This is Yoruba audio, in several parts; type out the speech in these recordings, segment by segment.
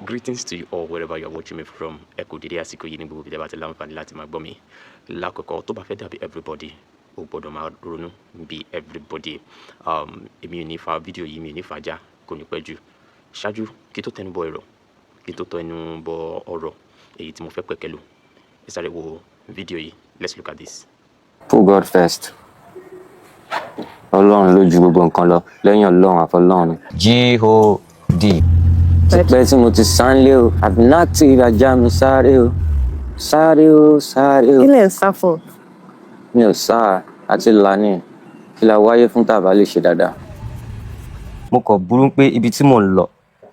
Greetings to you all wherever you are watching me from. Ẹ kú dédé àsìkò yìí ní gbogbo ibi tí ẹ bá ti láǹfààní láti máa gbọ́ mi. Lákọ̀ọ́kọ́ tó bá fẹ́ dàbí everybody, ó gbọ́dọ̀ máa ronú bí everybody. Èmi ò ní fa fídíò yìí, mi ò ní fa já, kò ní pẹ́ jù. Ṣáájú kí tó tẹnu bọ ọ̀rọ̀, kí tó tẹnu bọ ọ̀rọ̀ èyí tí mo fẹ́ pẹ̀kẹ́ lò. Ẹ sáré wo fídíò yìí. Let's look at this. Put God first. Ọlọ́run ló ju gbogbo nǹkan lọ, lẹ́yìn Ọlọ́run àfọlọ́run. G-O-D. Tipẹ́ tí mo ti sánlé o, àbínáàtì ìrajà mi sáré o, sáré o, sáré o. Kí lẹ̀ ń sá fún? Mi ò sá àti lani, kí la wáyé fún tàbá lè ṣe dáadáa. Mo kàn burú pé ibi tí mò ń lọ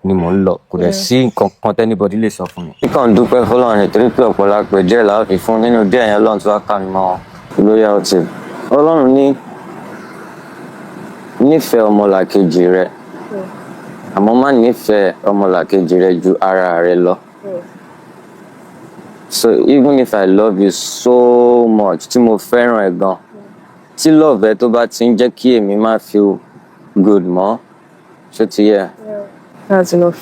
ni mò ń lọ, kò dẹ̀ sí nǹkan kan tẹ́nibọ́dí lè sọ fún mi. Kíkàn dúpẹ́ fọlọ́run nítorí pé ọ̀pọ̀lọpọ̀ díẹ̀ la ó fi fún nínú díẹ̀ yẹn Ọlọ́run tí wàá kà mí mọ́ lóyà ọtí. Ọlọ́run ní nífẹ̀ẹ́ ọmọlàkejì rẹ, àmọ́ má nífẹ̀ẹ́ ọmọlàkejì rẹ ju ara rẹ lọ. So even if I love you so much, tí mo fẹ́ràn ẹ gan, tí love ẹ tó bá ti ń jẹ́ kí èmi má feel good mọ́, ṣó ti yẹ. That's enough.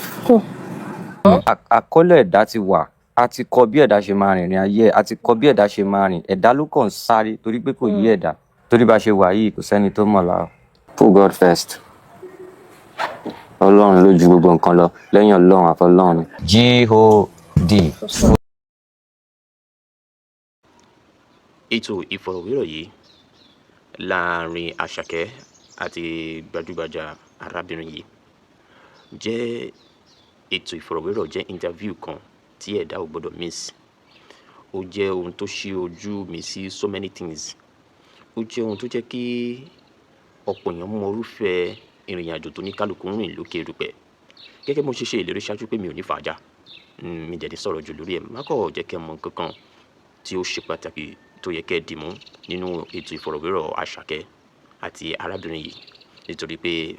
Àkọọ́lẹ̀ ẹ̀dá ti wà, a ti kọ bí ẹ̀dá ṣe máa rìn ìrìn ayé ẹ̀, a ti kọ bí ẹ̀dá ṣe máa rìn, ẹ̀dá ló kàn ń sáré torí pé kò yí ẹ̀dá. Torí bá ṣe wà yìí kò sẹ́ni tó mọ̀ lára. Put God first. Ọlọ́run ló ju gbogbo nǹkan lọ, lẹ́yìn Ọlọ́run àfọlọ́run. G-O-D. Ètò ìfọ̀rọ̀wérọ̀ yìí láàrin Asake àti gbajúgbajà arábìnrin yìí jẹ́ ètò ìfọ̀rọ̀wérọ̀, jẹ́ interview kan tí ẹ̀dá ò gbọ́dọ̀ miss. Ó jẹ́ ohun tó ṣí ojú mi sí so many things. Ó jẹ́ ohun tó jẹ́ kí ọ̀pọ̀ èèyàn mọ irúfẹ́ ìrìn àjò tó ní kálukú rìn lókè erùpẹ̀. Gẹ́gẹ́ bí mo ṣe ṣe ìlérí ṣáájú pé mi ò ní fàájà, mi dẹ̀ ní sọ̀rọ̀ jù lórí ẹ̀. Má kọ̀ jẹ́ kí ẹ mọ nǹkan kan tí ó ṣe pàtàkì tó yẹ kẹ́ ẹ dìmú nínú ètò ìfọ̀rọ̀wérọ̀ Asake àti arábìnrin yìí, nítorí pé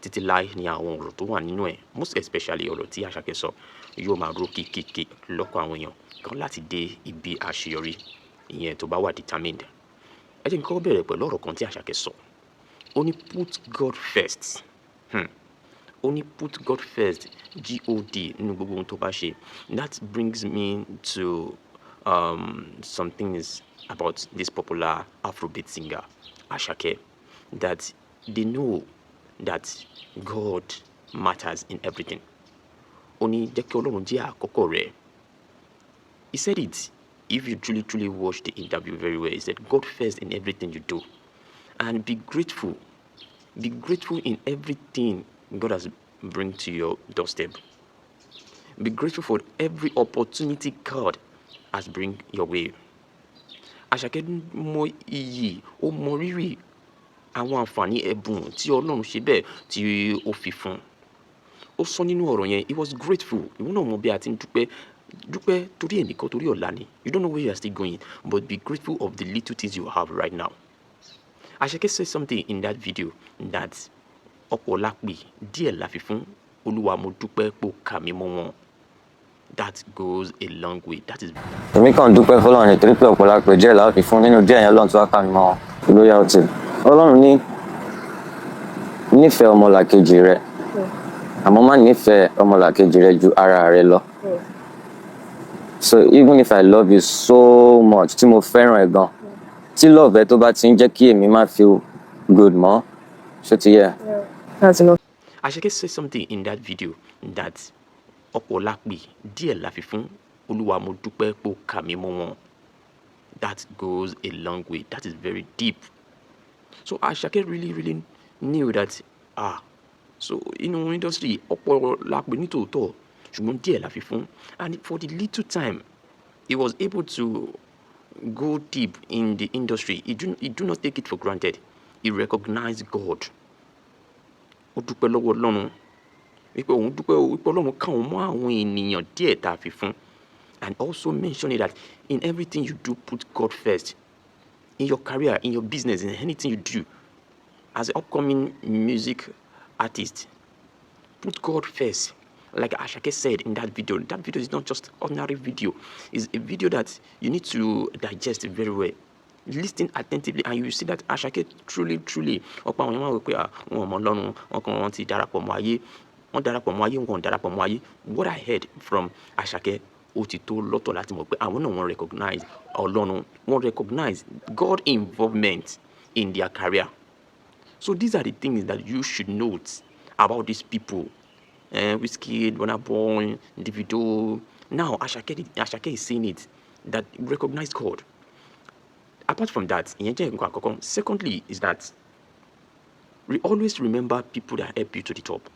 títí láé ni àwọn ọ̀rọ̀ tó wà nínú ẹ̀, most especially ọ̀rọ̀ tí Asake sọ, yóò máa ró kíkíkí lọ́kàn àwọn èèyàn kan láti dé ibi àṣeyọrí ìyẹn tó bá wà determined. Ẹ jẹ́ kí n kọ́kọ́ bẹ̀rẹ̀ pẹ̀lú ọ̀rọ̀ kan tí Asake sọ. Ó ní put God first. Ó ní put God first, G-O-D, nínú gbogbo ohun tó bá ṣe. That brings me to some things about this popular Afrobeat singer, Asake, that they know that God matters in everything. Ó ní jẹ́ kí Ọlọ́run jẹ́ àkọ́kọ́ rẹ̀. He said it. If you truly watch the interview very well, he said, God first in everything you do. And be grateful. Be grateful in everything God has bring to your doorstep. Be grateful for every opportunity God has bring your way. Asake mọ iyì, ó mọ rírì àwọn àǹfààní ẹ̀bùn tí Ọlọ́run ṣe bẹ́ẹ̀ tí ó fi fún. Ó sọ nínú ọ̀rọ̀ yẹn, he was grateful. Ìwọ náà mọ bí a ti ń dúpẹ́ torí ẹnìkan torí ọ̀la ni. You don't know where you are still going, but be grateful of the little things you have right now. Asake said something in that video that ọ̀pọ̀ lápè díẹ̀ la fi fún, Olúwa mo dúpẹ́ pé ó kà mí mọ́ wọn. That goes a long way. That is. Èmi kàn dúpẹ́ fọlọ́run nítorí pé ọ̀pọ̀lọpọ̀ díẹ̀ la ó fi fún nínú díẹ̀ yẹn Ọlọ́run tí wàá kà mí mọ́ lóyà ọtí. Ọlọ́run ní nífẹ̀ẹ́ ọmọlàkejì rẹ, àmọ́ má nífẹ̀ẹ́ ọmọlàkejì rẹ ju ara rẹ lọ. So even if I love you so much, tí mo fẹ́ràn ẹ gan, tí love ẹ tó bá ti ń jẹ́ kí èmi má feel good mọ́, ṣó ti yẹ. That's enough. Asake said something in that video that ọ̀pọ̀ lápè díẹ̀ la fi fún, Olúwa mo dúpẹ́ pé ó kà mí mọ́ wọn. That goes a long way. That is very deep. So Asake really knew that so inú industry ọ̀pọ̀ lápè ní tòótọ́, ṣùgbọ́n díẹ̀ la fi fún. And for the little time he was able to go deep in the industry, he do not take it for granted. He recognized God. Ó dúpẹ́ lọ́wọ́ Ọlọ́run wípé òun dúpẹ́ wípé Ọlọ́run kà òun mọ́ àwọn ènìyàn díẹ̀ tá a fi fún. And also mentioning that in everything you do, put God first. In your career, in your business, in anything you do, as an upcoming music artist, put God first. Like Asake said in that video is not just ordinary video. It's a video that you need to digest very well. Listen attentively and you see that Asake truly ọ̀pọ̀ àwọn èèyàn máa wò pé wọn ò mọ Ọlọ́run, wọn kàn wọ́n ti darapọ̀ mọ́ ayé. wọ́n darapọ̀ mọ́ ayé wọn darapọ̀ mọ́ ayé. What I heard from Asake ó ti tó lọ́tọ̀ láti mọ̀ pé àwọn náà wọ́n recognize Ọlọ́run, wọ́n recognize God involvement in their career. So these are the things that you should note about these people. Wizkid, Burna Boy, Davido. Now Asake is saying it, that recognize God. Apart from that, secondly is that we always remember people that help you to the top.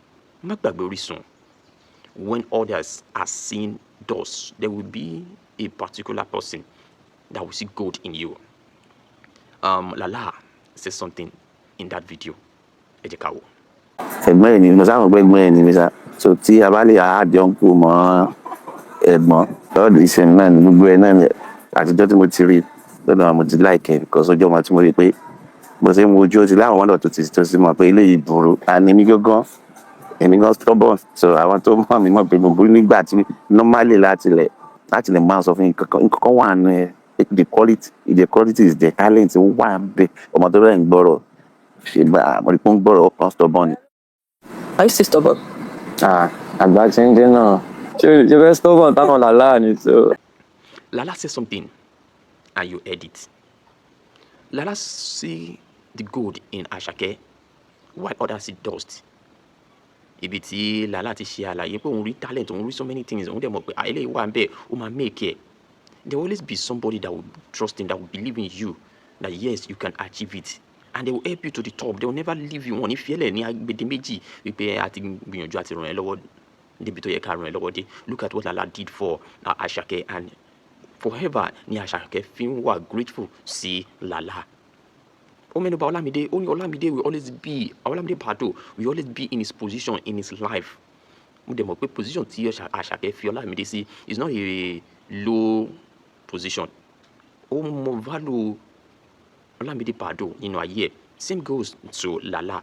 Má gbàgbé orísun. When others are seeing dust, there will be a particular person that will see gold in you. Lala says something in that video. Ẹ jẹ́ ká wò. Ẹ̀gbọ́n ẹ̀ ni mo sáwọn gbẹ́gbọ́n ẹ̀ ni mi sá. So tí a bá lè àádìí ọ̀nkù mọ́ ẹ̀gbọ́n lọ́dún ìṣẹ̀lẹ̀ náà ní gbogbo ẹ̀ náà ni àtijọ́ tí mo ti rí lọ́dọ̀ àwọn mo ti láìkẹ́ because ọjọ́ ọmọ tí mo rí pé bó ṣe ń wojú ó ti láwọn wọ́n lọ tó ti mọ̀ pé eléyìí burú àní mi gángan èmi gan stubborn so àwọn tó mọ̀ mí mọ̀ pé mo burú nígbà tí normally láti lè máa sọ fún nǹkan wà nù ẹ the quality is the talent wà bẹ́ẹ̀ ọmọ tó rẹ̀ ń gbọ́rọ̀ ṣe gbà mo rí pé ń gbọ́rọ̀ ọkàn stubborn ni. Are you still stubborn? Àgbà tí ń dé náà ṣe fẹ́ stubborn táwọn Lala ni so. Lala said something and you edit. Lala see the gold in Asake while others see dust. Ibi tí Lala ti ṣe àlàyé pé òun rí talent, òun rí so many things, òun dẹ̀ mọ̀ pé eléyìí wà ń bẹ̀, ó máa make it. There will always be somebody that will trust in, that will believe in you, that yes, you can achieve it. And they will help you to the top. They will never leave you. Wọ́n ní fiẹ́lẹ̀ ní agbede méjì wípé a ti gbìyànjú àti ràn ẹ́ lọ́wọ́ débi tó yẹ ká ràn ẹ́ lọ́wọ́ dé. Look at what Lala did for Asake, and forever ni Asake fi ń wà grateful sí Lala. Ó mẹ́nu bà Olamide, ó ní Olamide will always be, Olamide Baddo will always be in his position in his life. Mo dẹ̀ mọ̀ pé position tí Asake fi Olamide sí is not a low position. Ó mọ value Olamide Baddo nínú ayé ẹ̀. Same goes to Lala.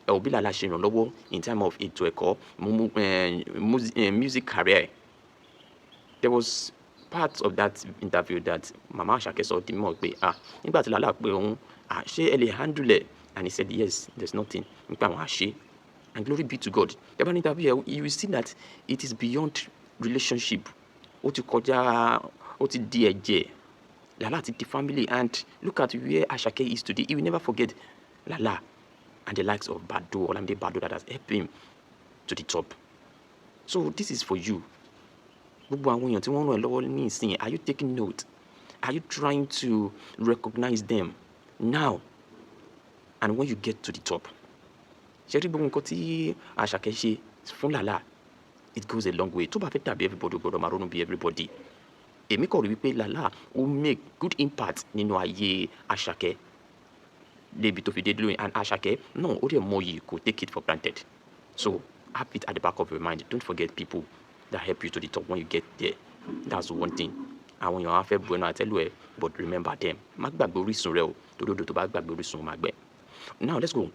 Òbí Lala ṣe ìrànlọ́wọ́ in time of ètò ẹ̀kọ́, music career. There was part of that interview that Mama Asake sọ di mọ̀ pé nígbà tí Lala pé òun ṣé ẹ lè handle ẹ̀, and he said yes, there's nothing nípa àwọn àṣẹ, and glory be to God. The one interview you will see that it is beyond relationship. Ó ti kọjá, ó ti di ẹ̀jẹ̀. Lala ti di family, and look at where Asake is today. He will never forget Lala and the likes of Baddo, Olamide Baddo, that has helped him to the top. So this is for you. Gbogbo àwọn èèyàn tí wọ́n ràn ẹ́ lọ́wọ́ ní ìsìn, are you taking note? Are you trying to recognize them now and when you get to the top? Ṣé rí gbogbo nǹkan tí Asake ṣe fún Lala, it goes a long way. Tó bá fẹ́ dàbí everybody, gbọ́dọ̀ máa ronú bí everybody. Èmi kọ̀ rí wípé Lala will make good impact nínú ayé Asake débi tó fi dé lóyún, and Asake no, ó dẹ̀ mọ yìí, kò take it for granted. So have it at the back of your mind. Don't forget people that help you to the top when you get there. That's one thing. Àwọn èèyàn á fẹ́ bu ẹnu àtẹ́lù ẹ, but remember them. Má gbàgbé orísun rẹ o, torí odò tó bá gbàgbé orísun má gbẹ. Now let's go.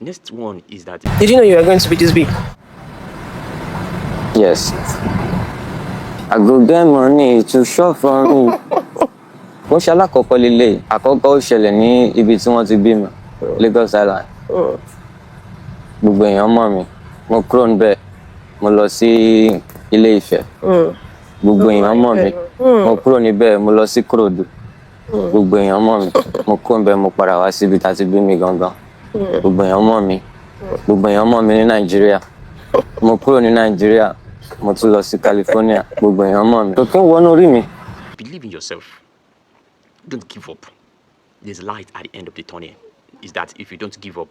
Next one is that. Did you know you were going to be this big? Yes. I go get money to shop for me. Wọ́n ṣe alákọ̀ọ́kọ́ lélẹ̀. Àkọ́kọ́ ó ṣẹlẹ̀ ní ibi tí wọ́n ti bí mi, Lagos Island. Gbogbo èèyàn mọ̀ mi. Mo kúrò níbẹ̀, mo lọ sí Ilé Ifẹ̀. Gbogbo èèyàn mọ̀ mi. Mo kúrò níbẹ̀, mo lọ sí Ìkòròdú. Gbogbo èèyàn mọ̀ mi. Mo kúrò níbẹ̀, mo padà wá síbi tá ti bí mi gangan. Gbogbo èèyàn mọ̀ mi. Gbogbo èèyàn mọ̀ mi ní Nàìjíríà. Mo kúrò ní Nàìjíríà, mo tún lọ sí California. Gbogbo èèyàn mọ̀ mi. Kò kí ń wọnú orí mi. Believe in yourself. Don't give up. There's light at the end of the tunnel. Is that if you don't give up?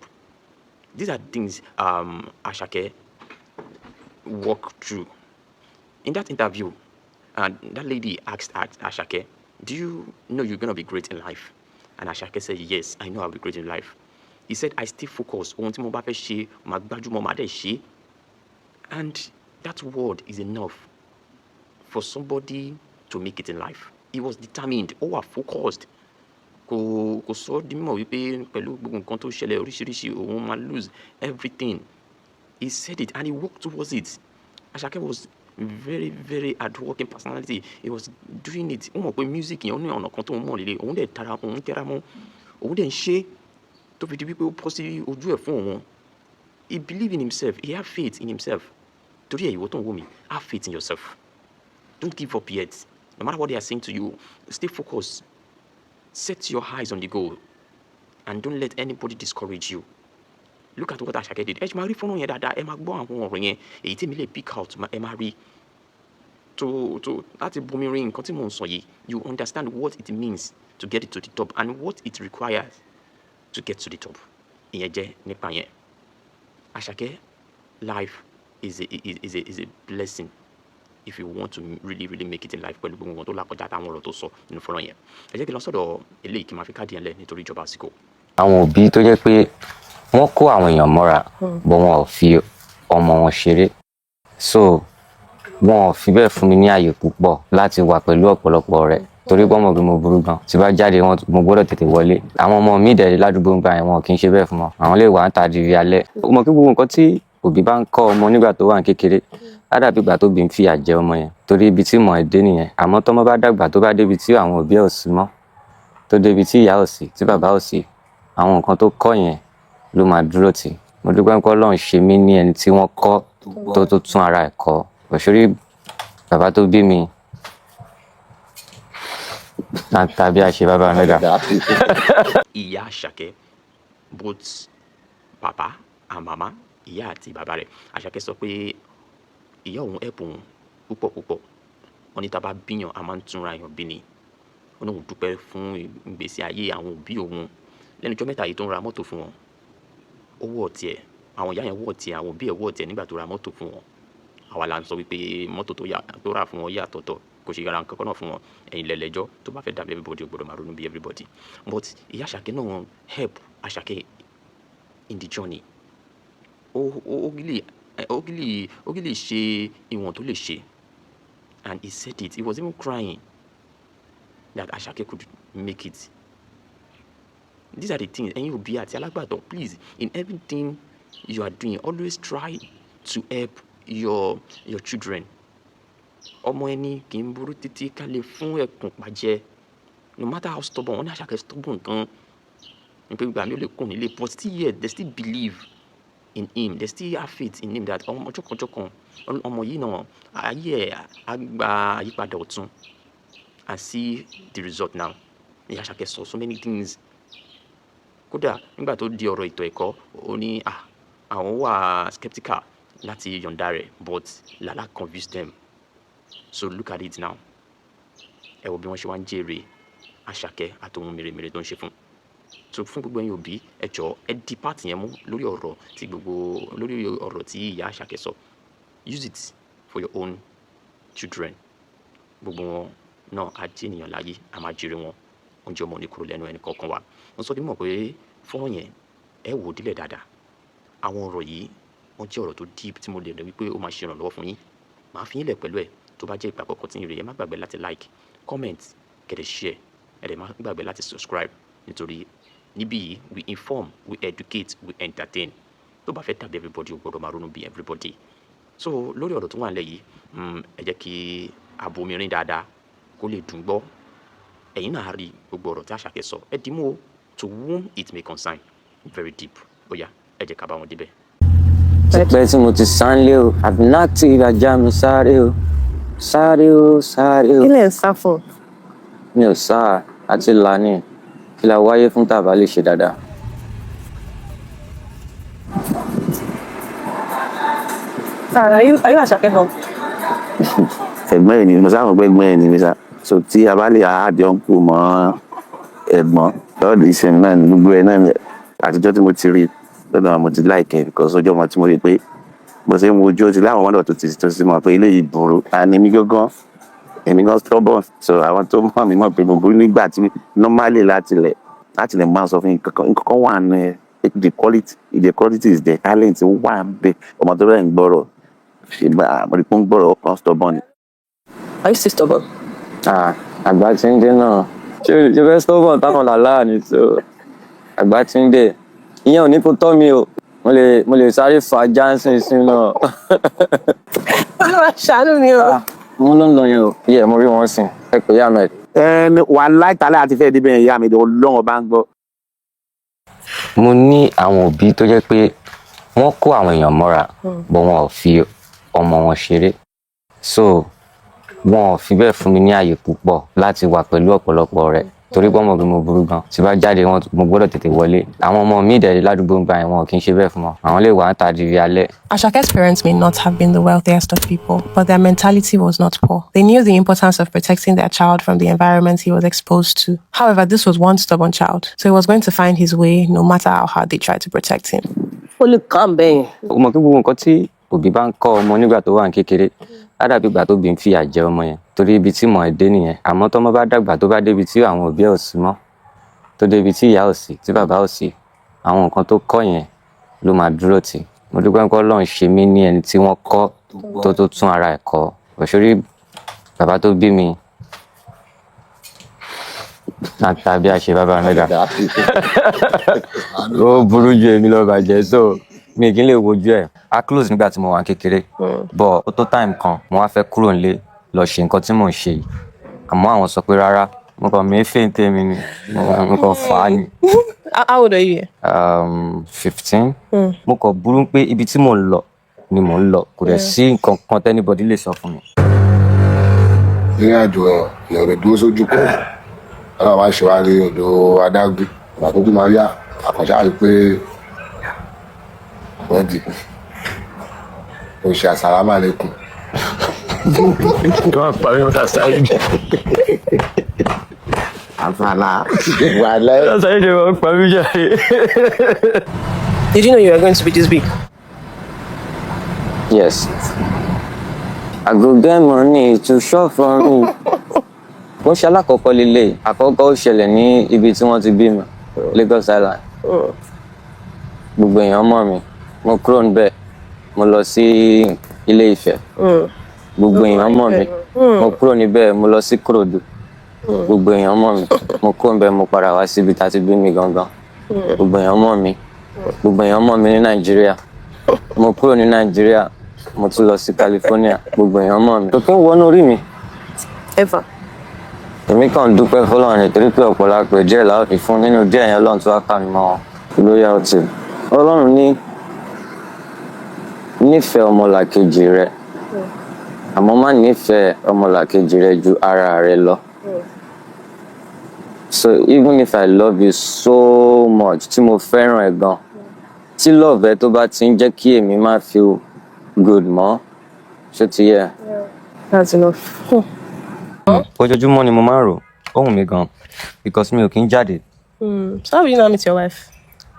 These are things Asake walked through. In that interview, that lady asked Asake, do you know you're going to be great in life? And Asake said, yes, I know I'll be great in life. He said, I stay focused. And that word is enough for somebody to make it in life. He was determined. Focused. Kò sọ di mímọ̀ wípé pẹ̀lú gbogbo nǹkan tó ṣẹlẹ̀ oríṣiríṣi òun máa lose everything. He said it and he worked towards it. Asake was very, very hardworking personality. He was doing it. Ó mọ̀ pé music yẹn ó ní ọ̀nà kan tó ń mọ̀ lélẹ̀. Òun dẹ̀ tẹra mọ́. Òun dẹ̀ ń ṣe tó fi di wípé ó bọ́ sí ojú ẹ̀ fún òun. He believed in himself. He had faith in himself. Today, you don't me. Have faith in yourself. Don't give up yet. No matter what they are saying to you, stay focused. Set your eyes on the goal. And don't let anybody discourage you. Look at what Asake did. Ẹ máa rí fọ́nrán yẹn dáadáa. Ẹ máa gbọ́ àwọn ọ̀rọ̀ yẹn. Èyí tí mi lè pick out. Ẹ máa rí. Láti bomi rin nǹkan tí mò ń sọ yìí, you understand what it means to get it to the top and what it requires to get to the top. Ìyẹn jẹ́ nípa yẹn. Asake, life is a blessing if you want to really make it in life pẹ̀lú gbogbo wọn tó lákọjá táwọn ọ̀rọ̀ tó sọ nínú fọ́nrán yẹn. Ẹ jẹ́ kí n lọ sọ́dọ̀ eléyìí kí n máa fi káàdì yẹn lẹ̀ nítorí ìjọba àsìkò. Àwọn òbí tó jẹ́ pé wọ́n kó àwọn èèyàn mọ́ra bọ́ wọn ò fi ọmọ wọn ṣeré, so wọn ò fi bẹ́ẹ̀ fún mi ní àyè púpọ̀ láti wà pẹ̀lú ọ̀pọ̀lọpọ̀ rẹ̀ torí pé ọmọ bí mo burú gan, tí bá jáde mo gbọ́dọ̀ tètè wọlé. Àwọn ọmọ mi dẹ̀ ládùúgbò ń gbà yẹn wọn kì í ṣe bẹ́ẹ̀ fún wọn, àwọn lè wà ń ta di alẹ́. Ó mọ̀ kí gbogbo nǹkan tí òbí bá ń kọ́ ọmọ nígbà tó wà ní kékeré á dàbí ìgbà tó bí ń fìyà jẹ ọmọ yẹn torí ibi tí mọ̀ ẹ́ dé nìyẹn. Àmọ́ tọ́mọ bá dàgbà tó bá débi tí àwọn òbí ò sí mọ́, tó débi tí ìyá ò sí, tí bàbá ò sí, àwọn nǹkan tó kọ́ yẹn ló máa dúró tì. Mo dúpẹ́ pé Ọlọ́run ṣe mí ní ẹni tí wọ́n kọ́ tó tún ara ẹ̀ kọ́. Òṣèré bàbá tó bí mi tàbí àṣẹ bàbá mẹ́ta. Ìyá Asake, both papa and mama, ìyá àti bàbá rẹ̀. Asake sọ pé ìyá òun ẹ̀bùn púpọ̀. Wọ́n ní tá bá bíyàn a máa ń túnra èèyàn bí ni. Wọ́n náà dúpẹ́ fún ìgbésí ayé àwọn òbí òun. Lẹ́nu ọjọ́ mẹ́ta yìí tó ń ra mọ́tò fún wọn. Ó wọ̀ tiẹ̀. Àwọn ìyá yẹn wọ̀ tiẹ̀, àwọn òbí ẹ̀ wọ̀ tiẹ̀ nígbà tó ra mọ́tò fún wọn. Àwa la ń sọ wípé mọ́tò tó rà fún wọn yàtọ̀tọ̀, kò ṣe ra nǹkan kan náà fún wọn. Ẹ̀yin lẹ́lẹ́jọ́ tó bá fẹ́ dàbí everybody ó gbọ́dọ̀ máa ronú bí everybody. But ìyá Asake náà help Asake in the journey. Ó gílì ṣe ìwọ̀n tó lè ṣe. And he said it. He was even crying that Asake could make it. These are the things. And you be at alágbàtọ́, please, in everything you are doing, always try to help your children. Ọmọ ẹni kì í burú títí ká lè fún ẹkùn pàjẹ́. No matter how stubborn, wọ́n ní Asake stubborn gan. Nípa ìgbà mi ò lè kún nílé, but still yet they still believe in him. They still have faith in him that ọjọ́ kan ọmọ yìí náà ayé ẹ̀ á gba àyípadà ọ̀tun. And see the result now. Ìyá Asake sọ so many things. Kódà nígbà tó di ọ̀rọ̀ ètò ẹ̀kọ́, ó ní àwọn wà skeptical láti yọ̀ǹda rẹ̀, but Lala convinced them. So look at it now. Ẹ wo bí wọ́n ṣe wá ń jèrè Asake àtòhun mèremère tó ń ṣe fún. So fún gbogbo ẹ̀yin òbí, ẹ jọ̀ọ́ ẹ di part yẹn mú lórí ọ̀rọ̀ tí ìyá Asake sọ. Use it for your own children. Gbogbo wọn náà á jẹ́ ènìyàn láyé, a máa jèrè wọn. Oúnjẹ ọmọ ní kúrò lẹ́nu ẹnì kọ̀ọ̀kan wa. Wọ́n sọ dímọ̀ pé fọ́nrán yẹn ẹ wò dílẹ̀ dáadáa. Àwọn ọ̀rọ̀ yìí wọ́n jẹ́ ọ̀rọ̀ tó deep tí mo lè rẹ̀ wípé ó máa ṣe ìrànlọ́wọ́ fún yín. Màá fi yín lẹ̀ pẹ̀lú ẹ̀ tó bá jẹ́ ìgbà àkọ́kọ́ tí yín rèé. Ẹ má gbàgbé láti like, comment, kẹ̀dẹ̀ share. Ẹ dẹ̀ má gbàgbé láti subscribe nítorí níbí yìí we inform, we educate, we entertain. Tó bá fẹ́ dàbí everybody ó gbọ́dọ̀ máa ronú bí everybody. So lórí ọ̀rọ̀ tó wà nílẹ̀ yìí, ẹ jẹ́ kí abomirin dáadáa kó lè dùn gbọ́. Ẹ̀yin náà rí gbogbo ọ̀rọ̀ tí Asake sọ. Ẹ dì mú o, to whom it may concern, very deep. Ó yá, ẹ jẹ́ ká bá wọn débẹ̀. Tipẹ́ tí mo ti sánlé o, àbí láti ìrajà mi sáré o. Kí lẹ̀ ń sá fún? Mi ò sá àti lani, kí la wáyé fún tàbá lè ṣe dáadáa. Are you Asake now? Ẹ̀gbọ́n ẹ̀ ni mo sábà gbọ́ ẹ̀gbọ́n ẹ̀ ni mi sá. So tí a bá lè àádọ́ ń kú mọ́ ẹ̀gbọ́n lọ́dọ̀ ìṣẹ̀lẹ̀ náà ní gbogbo ẹ̀ náà àtijọ́ tí mo ti rí lọ́dọ̀ àwọn mo ti láìkẹ́ because ọjọ́ ọmọ tí mo rí pé bó ṣe ń wojú ó ti láwọn ọmọdé tó ti mọ̀ pé eléyìí burú àní mi gángan èmi gan stubborn, so àwọn tó mọ̀ mí mọ̀ pé mo burú nígbà tí normally láti lẹ̀ máa sọ fún yín nǹkan wà nù ẹ̀ the quality is there, talent wà ń bẹ ọmọ tó rẹ̀ ń gbọ́rọ̀ ṣe bá àmọ́ ìpín gbọ́rọ̀ ọkàn stubborn. Are you still stubborn? Àgbà tí ń dé náà ṣé fẹ́ stubborn táwọn làlá ni, so àgbà tí ń dé ìyẹn ò ní kó tọ́ mi o, mo lè sáré fa jansen sí náà. Olúwa ṣàánú mi o. Wọ́n ló ń lọ yẹn o, yẹ mo rí wọn sìn ẹ pé yá mẹ. Wà láìtàlẹ́ àti fẹ́ẹ́ débẹ̀ ìyá mi Ọlọ́run bá ń gbọ́. Mo ní àwọn òbí tó jẹ́ pé wọ́n kó àwọn èèyàn mọ́ra bọ́ wọn ò fi ọmọ wọn ṣeré so wọn ò fi bẹ́ẹ̀ fún mi ní àyè púpọ̀ láti wà pẹ̀lú ọ̀pọ̀lọpọ̀ rẹ̀ torí pé ọmọ bí mo burú gan tí bá jáde wọn mo gbọ́dọ̀ tètè wọlé àwọn ọmọ mi ìdẹ̀rẹ̀ ládùúgbò ń gba ẹ̀wọ̀n kì í ṣe bẹ́ẹ̀ fún wọn àwọn lè wà ń ta di alẹ́. Asake's parents may not have been the wealthiest of people, but their mentality was not poor. They knew the importance of protecting their child from the environment he was exposed to. However, this was one stubborn child, so he was going to find his way no matter how hard they tried to protect him. Only come bẹ́ẹ̀. o mọ̀ pé gbogbo nǹkan tí òbí bá ń kọ́ ọmọ nígbà tó wà ní kékeré á dàbí ìgbà tó bí ń fìyà jẹ ọmọ yẹn torí ibi tí mọ̀ ẹ́ dé nìyẹn àmọ́ tọ́mọ bá dàgbà tó bá débi tí àwọn òbí ẹ̀ ò sí mọ́ tó débi tí ìyá ò sí tí bàbá ò sí àwọn nǹkan tó kọ́ yẹn ló máa dúró tì mo dúpẹ́ pé Ọlọ́run ṣe mí ní ẹni tí wọ́n kọ́ tó tún ara ẹ̀ kọ́ òṣèré bàbá tó bí mi àtàbí àṣẹ bàbá mẹ́ta ó burú ju èmi lọ bàjẹ́ so mi kì í lè wojú ẹ̀ a close nígbà tí mo wà kékeré but ó tó time kan mo wá fẹ́ kúrò nílé lọ ṣe nǹkan tí mò ń ṣe yìí àmọ́ àwọn sọ pé rárá mo kàn mí fẹ́ tèmi ni mo kàn fà á ni. How old are you? 15. mo kàn burú pé ibi tí mò ń lọ ni mò ń lọ kò dẹ̀ sí nǹkan kan tẹ́nibọ́dí lè sọ fún mi. ìrìn àjò èèyàn lè dúró sójú kan ọlọ́run wá ṣe wá ní odò adágún ìgbà tó kú máa yá àkànṣe àrí pé wọ́n di ó ṣe àsàlámà lẹ́kùn. wọ́n parí wọn sáyé mi. àfàlà wàlẹ́. sáyé ṣe wọ́n parí jáde. Did you know you were going to be this big? Yes. I go get money to shop for me. Wọ́n ṣe alákọ̀ọ́kọ́ lélẹ̀ àkọ́kọ́ ó ṣẹlẹ̀ ní ibi tí wọ́n ti bí mi Lagos Island. Gbogbo èèyàn mọ̀ mi mo kúrò níbẹ̀ mo lọ sí Ilé Ifẹ̀. Gbogbo èèyàn mọ̀ mi mo kúrò níbẹ̀ mo lọ sí Kòròdú. Gbogbo èèyàn mọ̀ mi mo kúrò níbẹ̀ mo padà wá síbi tá a ti bí mi gangan. Gbogbo èèyàn mọ̀ mi gbogbo èèyàn mọ̀ mi ní Nàìjíríà. Mo kúrò ní Nàìjíríà mo tún lọ sí California gbogbo èèyàn mọ̀ mi. Kò kí ń wọnú orí mi. Ever. Èmi kàn dúpẹ́ fọlọ́run nítorí pé ọ̀pọ̀lọpọ̀ díẹ̀ láwọn fi fún nínú díẹ̀ yẹn Ọlọ́run tó wá kà mí mọ́ wọn lóyà ọtí. Ọlọ́run ní nífẹ̀ẹ́ ọmọlàkejì rẹ àmọ́ má nífẹ̀ẹ́ ọmọlàkejì rẹ ju ara rẹ lọ. So even if I love you so much tí mo fẹ́ràn ẹ gan tí love ẹ tó bá ti ń jẹ́ kí èmi má feel good mọ́ ṣó ti yẹ. That's enough. Ojoojúmọ́ ni mo máa ń rò ohùn mi gan because mi ò kí ń jáde. So how will you now meet your wife?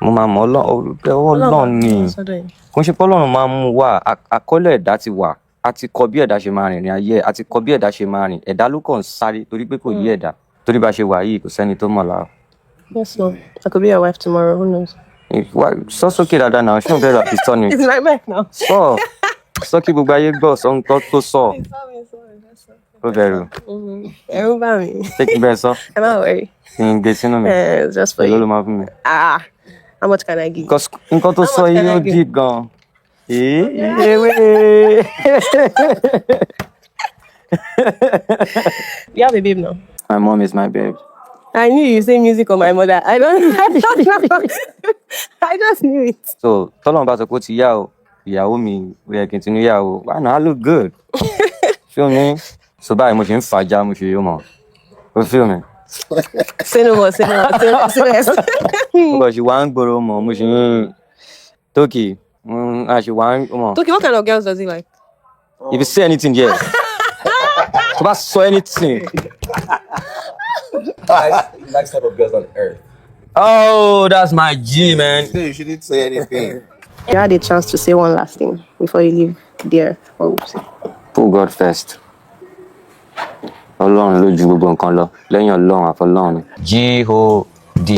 Mo máa mọ̀ Ọlọ́run ni kò ń ṣe pé Ọlọ́run máa ń mú wá àkọọ́lẹ̀ ẹ̀dá ti wà a ti kọ bí ẹ̀dá ṣe máa rìn ayé a ti kọ bí ẹ̀dá ṣe máa rìn ẹ̀dá ló kàn ń sáré torí pé kò yí ẹ̀dá torí bá ṣe wà yìí kò sẹ́ni tó mọ̀ lára. Yes, no. I could be your wife tomorrow. Who knows? Sọ sókè dáadáa náà ṣé o fẹ́ ra pistol ni. It's my mic now. Sọ kí gbogbo ayé gbọ́ sọ nǹkan tó sọ. Ó bẹ̀rù. Ẹ̀rù bà mí. Ṣé kí n bẹ́ẹ̀ sọ? I'm not worried. Kí n gbé sínú mi. It's just for Èló ló you. máa fún mi. How much can I give? Because nǹkan tó sọ yìí ó deep gan. You have a babe now. My mom is my babe. I knew you say music on my mother. I don't know. I just knew it. So tọ́lọ́run bá sọ pé ó ti yá o ìyàwó mi ó yẹ kí n ti ní yàwó why not I look good. Feel me? So báyìí mo ṣe ń fàájà mo ṣe yóò mọ̀. O feel me? Say no more, say no more, say no more, say less. Mo kàn ṣe wá ń gbòòrò mọ̀ mo ṣe ń Tókì a ṣe wá ń mọ̀. Toki, what kind of girls does he like? If you say anything here tó bá sọ anything. He likes type of girls on earth. Oh, that's my G, man. You shouldn't say anything. You had a chance to say one last thing before you leave there. What would you say? Put God first. Ọlọ́run ló ju gbogbo nǹkan lọ lẹ́yìn Ọlọ́run àfọlọ́run ni. G-O-D.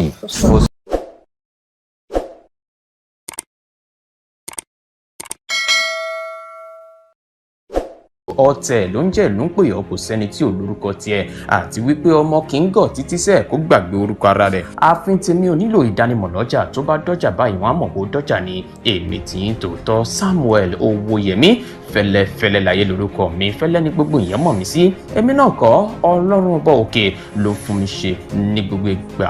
ọ̀tẹ̀ ló ń jẹ́ ìlú ń pè ọ́ kò sẹ́ni tí ò lórúkọ tiẹ̀ àti wípé ọmọ kì í gọ̀ títí sẹ́ẹ̀ kó gbàgbé orúkọ ara rẹ̀. ààfin tèmi ò nílò ìdánimọ̀ lọ́jà tó bá dọ́jà báyìí wọ́n á mọ̀ pé ó dọ́jà ni èmi tí ń tòótọ́ Samuel Owóyẹmí fẹ́lẹ́fẹ́lẹ́ láyé lórúkọ mi fẹ́lẹ́ ní gbogbo ìyẹn mọ̀ mí sí èmi náà kọ́ Ọlọ́run ọba òkè ló fún mi ṣe ní gbogbo ìgbà.